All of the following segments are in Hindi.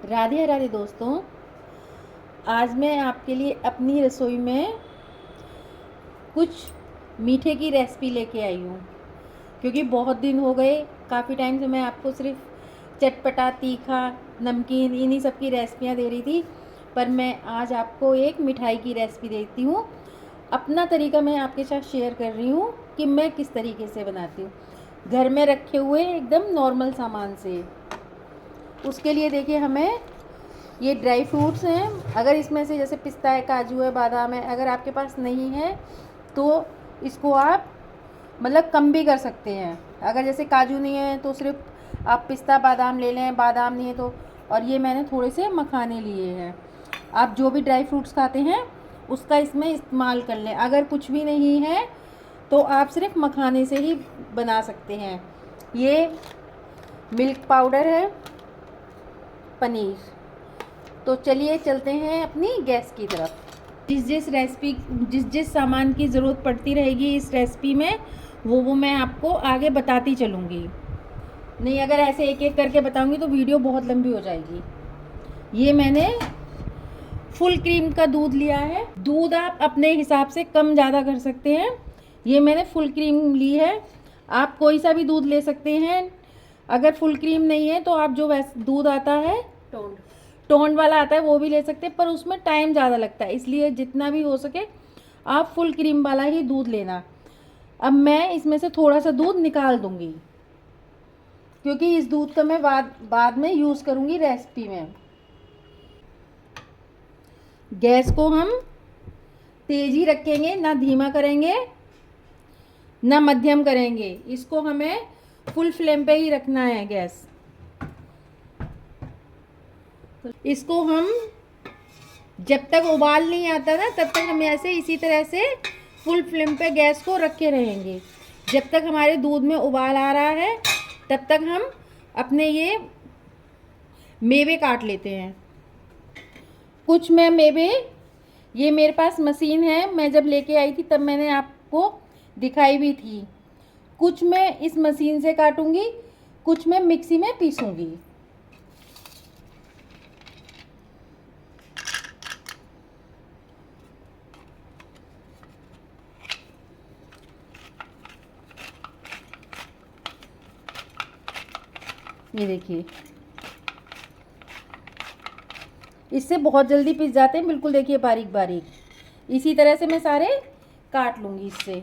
राधे राधे दोस्तों। आज मैं आपके लिए अपनी रसोई में कुछ मीठे की रेसिपी लेके आई हूँ, क्योंकि बहुत दिन हो गए, काफ़ी टाइम से मैं आपको सिर्फ चटपटा तीखा नमकीन इन्हीं सब की रेसिपियाँ दे रही थी। पर मैं आज आपको एक मिठाई की रेसिपी देती हूँ। अपना तरीका मैं आपके साथ शेयर कर रही हूँ कि मैं किस तरीके से बनाती हूँ, घर में रखे हुए एकदम नॉर्मल सामान से। उसके लिए देखिए, हमें ये ड्राई फ्रूट्स हैं। अगर इसमें से जैसे पिस्ता है, काजू है, बादाम है, अगर आपके पास नहीं है तो इसको आप मतलब कम भी कर सकते हैं। अगर जैसे काजू नहीं है तो सिर्फ आप पिस्ता बादाम ले लें, बादाम नहीं है तो। और ये मैंने थोड़े से मखाने लिए हैं। आप जो भी ड्राई फ्रूट्स खाते हैं उसका इसमें इस्तेमाल कर लें। अगर कुछ भी नहीं है तो आप सिर्फ मखाने से ही बना सकते हैं। ये मिल्क पाउडर है, पनीर। तो चलिए चलते हैं अपनी गैस की तरफ। जिस जिस सामान की ज़रूरत पड़ती रहेगी इस रेसिपी में, वो मैं आपको आगे बताती चलूँगी। नहीं, अगर ऐसे एक एक करके बताऊँगी तो वीडियो बहुत लंबी हो जाएगी। ये मैंने फुल क्रीम का दूध लिया है। दूध आप अपने हिसाब से कम ज़्यादा कर सकते हैं। ये मैंने फुल क्रीम ली है। आप कोई सा भी दूध ले सकते हैं। अगर फुल क्रीम नहीं है तो आप जो वैसे दूध आता है, टोंड वाला आता है, वो भी ले सकते हैं, पर उसमें टाइम ज़्यादा लगता है। इसलिए जितना भी हो सके आप फुल क्रीम वाला ही दूध लेना। अब मैं इसमें से थोड़ा सा दूध निकाल दूंगी, क्योंकि इस दूध का मैं बाद में यूज़ करूंगी रेसिपी में। गैस को हम तेज ही रखेंगे, ना धीमा करेंगे ना मध्यम करेंगे। इसको हमें फुल फ्लेम पे ही रखना है गैस। इसको हम जब तक उबाल नहीं आता ना तब तक हम ऐसे इसी तरह से फुल फ्लेम पे गैस को रखे रहेंगे। जब तक हमारे दूध में उबाल आ रहा है तब तक हम अपने ये मेवे काट लेते हैं। कुछ मैं मेवे, ये मेरे पास मशीन है, मैं जब लेके आई थी तब मैंने आपको दिखाई भी थी। कुछ मैं इस मशीन से काटूंगी, कुछ मैं मिक्सी में पीसूंगी। ये देखिए, इससे बहुत जल्दी पिस जाते हैं, बिल्कुल देखिए बारीक बारीक। इसी तरह से मैं सारे काट लूँगी इससे।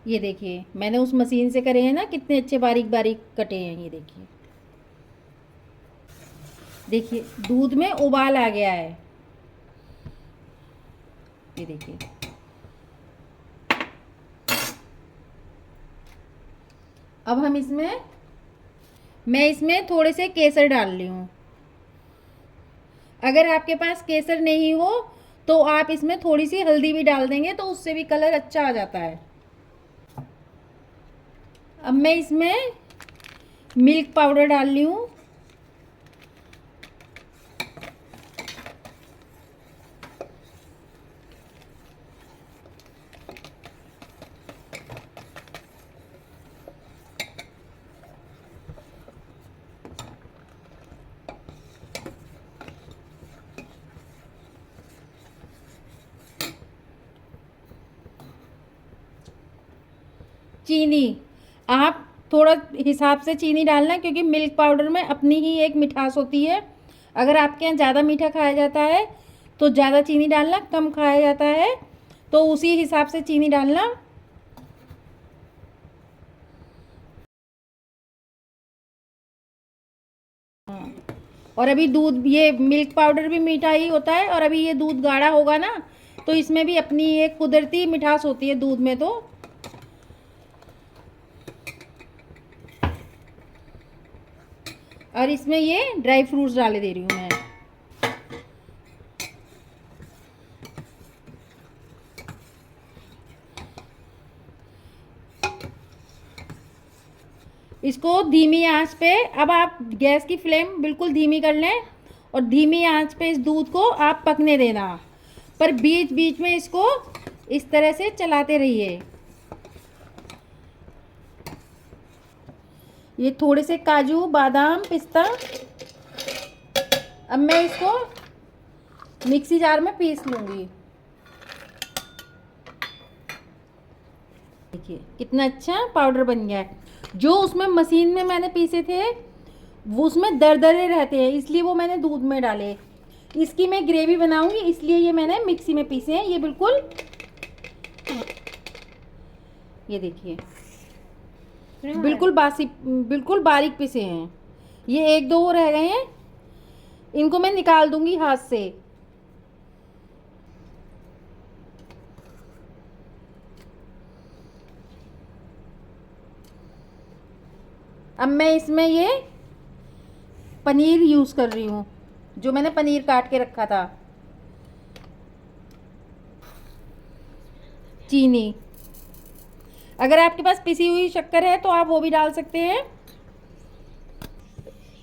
ये देखिए, मैंने उस मशीन से करे हैं ना, कितने अच्छे बारीक बारीक कटे हैं। ये देखिए, देखिए दूध में उबाल आ गया है। ये देखिए, अब हम मैं इसमें थोड़े से केसर डाल रही हूँ। अगर आपके पास केसर नहीं हो तो आप इसमें थोड़ी सी हल्दी भी डाल देंगे तो उससे भी कलर अच्छा आ जाता है। अब मैं इसमें मिल्क पाउडर डाल रही हूँ। चीनी आप थोड़ा हिसाब से चीनी डालना, क्योंकि मिल्क पाउडर में अपनी ही एक मिठास होती है। अगर आपके यहाँ ज़्यादा मीठा खाया जाता है तो ज़्यादा चीनी डालना, कम खाया जाता है तो उसी हिसाब से चीनी डालना। और अभी दूध, ये मिल्क पाउडर भी मीठा ही होता है, और अभी ये दूध गाढ़ा होगा ना तो इसमें भी अपनी एक कुदरती मिठास होती है दूध में। तो और इसमें ये ड्राई फ्रूट्स डाले दे रही हूँ मैं। इसको धीमी आंच पे, अब आप गैस की फ्लेम बिल्कुल धीमी कर लें और धीमी आंच पे इस दूध को आप पकने देना, पर बीच बीच में इसको इस तरह से चलाते रहिए। ये थोड़े से काजू, बादाम, पिस्ता। अब मैं इसको मिक्सी जार में पीस लूँगी। देखिए कितना अच्छा पाउडर बन गया है। जो उसमें मशीन में मैंने पीसे थे वो उसमें दरदरे रहते हैं, इसलिए वो मैंने दूध में डाले। इसकी मैं ग्रेवी बनाऊंगी, इसलिए ये मैंने मिक्सी में पीसे हैं। ये बिल्कुल, ये देखिए बिल्कुल बिल्कुल बारीक पीसे हैं। ये एक दो रह गए हैं, इनको मैं निकाल दूंगी हाथ से। अब मैं इसमें ये पनीर यूज़ कर रही हूँ, जो मैंने पनीर काट के रखा था। चीनी, अगर आपके पास पिसी हुई शक्कर है तो आप वो भी डाल सकते हैं।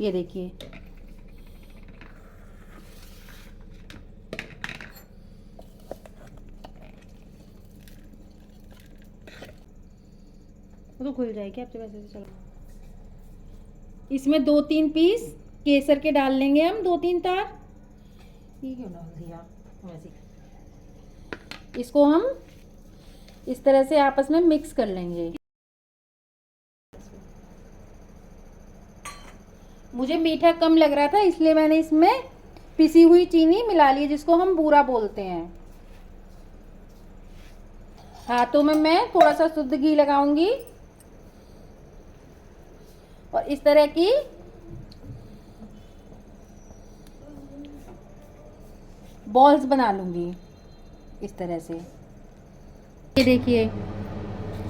ये देखिए वो तो खुल जाएगी आपसे वैसे तो। चलो, इसमें 2-3 पीस केसर के डाल लेंगे हम, 2-3 तार। ये क्यों डाल दिया वैसे? इसको हम इस तरह से आपस में मिक्स कर लेंगे। मुझे मीठा कम लग रहा था, इसलिए मैंने इसमें पिसी हुई चीनी मिला ली, जिसको हम बूरा बोलते हैं। हाथों में मैं थोड़ा सा शुद्ध घी लगाऊंगी और इस तरह की बॉल्स बना लूंगी इस तरह से। ये देखिए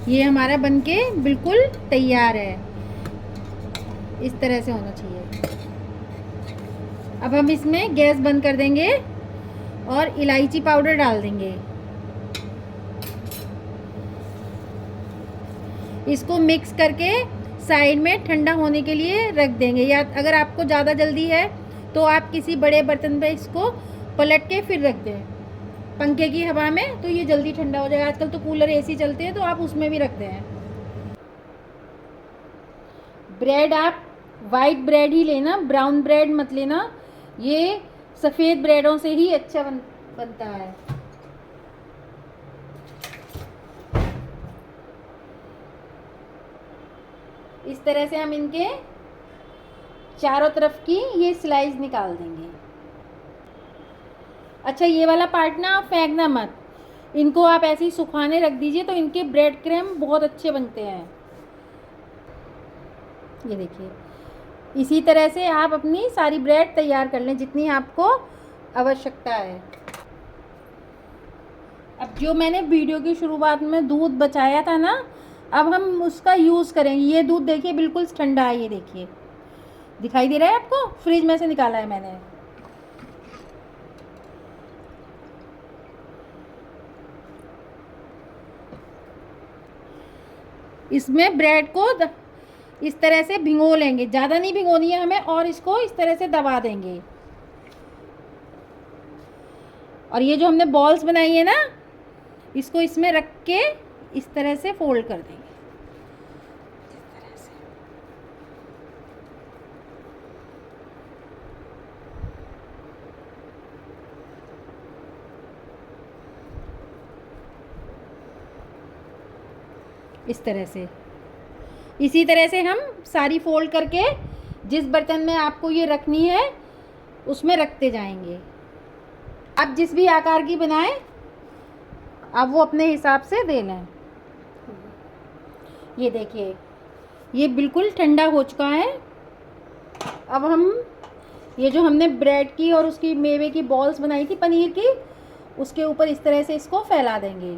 ये हमारा बनके बिल्कुल तैयार है। इस तरह से होना चाहिए। अब हम इसमें गैस बंद कर देंगे और इलायची पाउडर डाल देंगे। इसको मिक्स करके साइड में ठंडा होने के लिए रख देंगे, या अगर आपको ज़्यादा जल्दी है तो आप किसी बड़े बर्तन पे इसको पलट के फिर रख दें पंखे की हवा में, तो ये जल्दी ठंडा हो जाएगा। आजकल तो कूलर एसी चलते हैं, तो आप उसमें भी रख दें। ब्रेड आप वाइट ब्रेड ही लेना, ब्राउन ब्रेड मत लेना। ये सफ़ेद ब्रेडों से ही अच्छा बनता है। इस तरह से हम इनके चारों तरफ की ये स्लाइस निकाल देंगे। अच्छा, ये वाला पार्ट ना आप फेंकना मत, इनको आप ऐसे ही सुखाने रख दीजिए, तो इनके ब्रेड क्रम्ब बहुत अच्छे बनते हैं। ये देखिए इसी तरह से आप अपनी सारी ब्रेड तैयार कर लें जितनी आपको आवश्यकता है। अब जो मैंने वीडियो की शुरुआत में दूध बचाया था ना, अब हम उसका यूज़ करेंगे। ये दूध देखिए बिल्कुल ठंडा है, ये देखिए दिखाई दे रहा है आपको, फ्रिज में से निकाला है मैंने। इसमें ब्रेड को इस तरह से भिगो लेंगे, ज़्यादा नहीं भिगोनी है हमें, और इसको इस तरह से दबा देंगे। और ये जो हमने बॉल्स बनाई है ना, इसको इसमें रख के इस तरह से फोल्ड कर देंगे। इस तरह से, इसी तरह से हम सारी फोल्ड करके जिस बर्तन में आपको ये रखनी है उसमें रखते जाएंगे। आप जिस भी आकार की बनाएं आप वो अपने हिसाब से दे लें। ये देखिए ये बिल्कुल ठंडा हो चुका है। अब हम ये जो हमने ब्रेड की और उसकी मेवे की बॉल्स बनाई थी पनीर की, उसके ऊपर इस तरह से इसको फैला देंगे।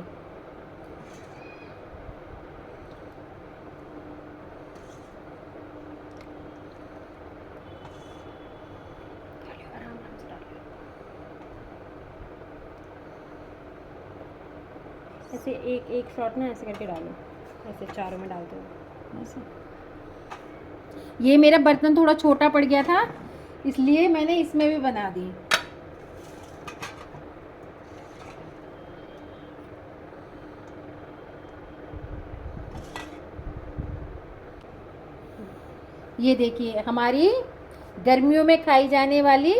ऐसे एक एक शॉट ना ऐसे करके डालो, ऐसे चारों में डालते हो ऐसे। ये मेरा बर्तन थोड़ा छोटा पड़ गया था, इसलिए मैंने इसमें भी बना दी। ये देखिए हमारी गर्मियों में खाई जाने वाली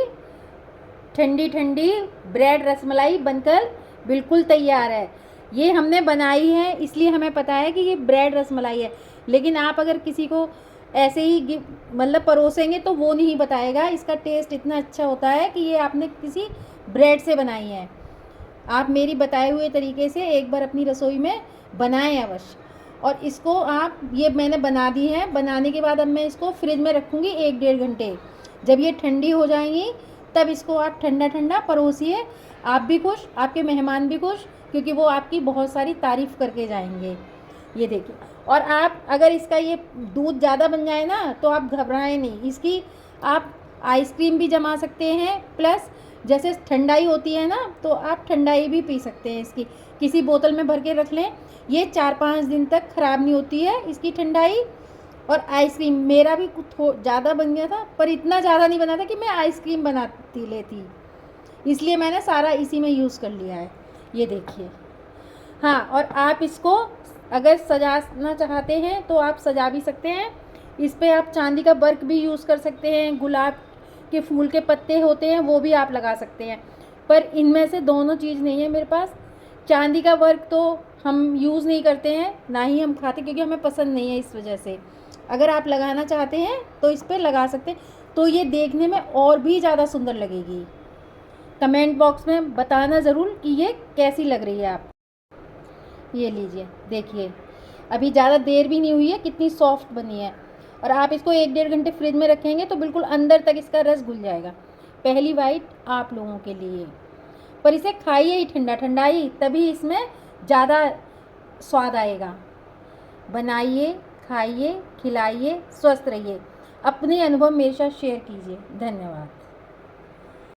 ठंडी ठंडी ब्रेड रसमलाई बनकर बिल्कुल तैयार है। ये हमने बनाई है इसलिए हमें पता है कि ये ब्रेड रसमलाई है, लेकिन आप अगर किसी को ऐसे ही मतलब परोसेंगे तो वो नहीं बताएगा। इसका टेस्ट इतना अच्छा होता है कि ये आपने किसी ब्रेड से बनाई है। आप मेरी बताए हुए तरीके से एक बार अपनी रसोई में बनाएं अवश्य। और इसको आप, ये मैंने बना दी है, बनाने के बाद अब मैं इसको फ्रिज में रखूँगी 1-1.5 घंटे। जब ये ठंडी हो जाएंगी तब इसको आप ठंडा ठंडा परोसिए। आप भी खुश, आपके मेहमान भी खुश, क्योंकि वो आपकी बहुत सारी तारीफ़ करके जाएंगे। ये देखिए, और आप अगर इसका ये दूध ज़्यादा बन जाए ना तो आप घबराएं नहीं, इसकी आप आइसक्रीम भी जमा सकते हैं, प्लस जैसे ठंडाई होती है ना तो आप ठंडाई भी पी सकते हैं इसकी। किसी बोतल में भर के रख लें, ये 4-5 दिन तक ख़राब नहीं होती है इसकी ठंडाई। और आइसक्रीम मेरा भी ज़्यादा बन गया था, पर इतना ज़्यादा नहीं बना था कि मैं आइसक्रीम बनाती लेती, इसलिए मैंने सारा इसी में यूज़ कर लिया है। ये देखिए। हाँ, और आप इसको अगर सजाना चाहते हैं तो आप सजा भी सकते हैं। इस पे आप चांदी का वर्क भी यूज़ कर सकते हैं, गुलाब के फूल के पत्ते होते हैं वो भी आप लगा सकते हैं, पर इनमें से दोनों चीज़ नहीं है मेरे पास। चांदी का वर्क तो हम यूज़ नहीं करते हैं, ना ही हम खाते, क्योंकि हमें पसंद नहीं है इस वजह से। अगर आप लगाना चाहते हैं तो इस पर लगा सकते हैं, तो ये देखने में और भी ज़्यादा सुंदर लगेगी। कमेंट बॉक्स में बताना ज़रूर कि ये कैसी लग रही है आप। ये लीजिए, देखिए अभी ज़्यादा देर भी नहीं हुई है, कितनी सॉफ्ट बनी है। और आप इसको 1-1.5 घंटे फ्रिज में रखेंगे तो बिल्कुल अंदर तक इसका रस घुल जाएगा। पहली बाइट आप लोगों के लिए, पर इसे खाइए ही ठंडा ठंडा ही, तभी इसमें ज़्यादा स्वाद आएगा। बनाइए, खाइए, खिलाइए, स्वस्थ रहिए। अपने अनुभव मेरे साथ शेयर कीजिए। धन्यवाद।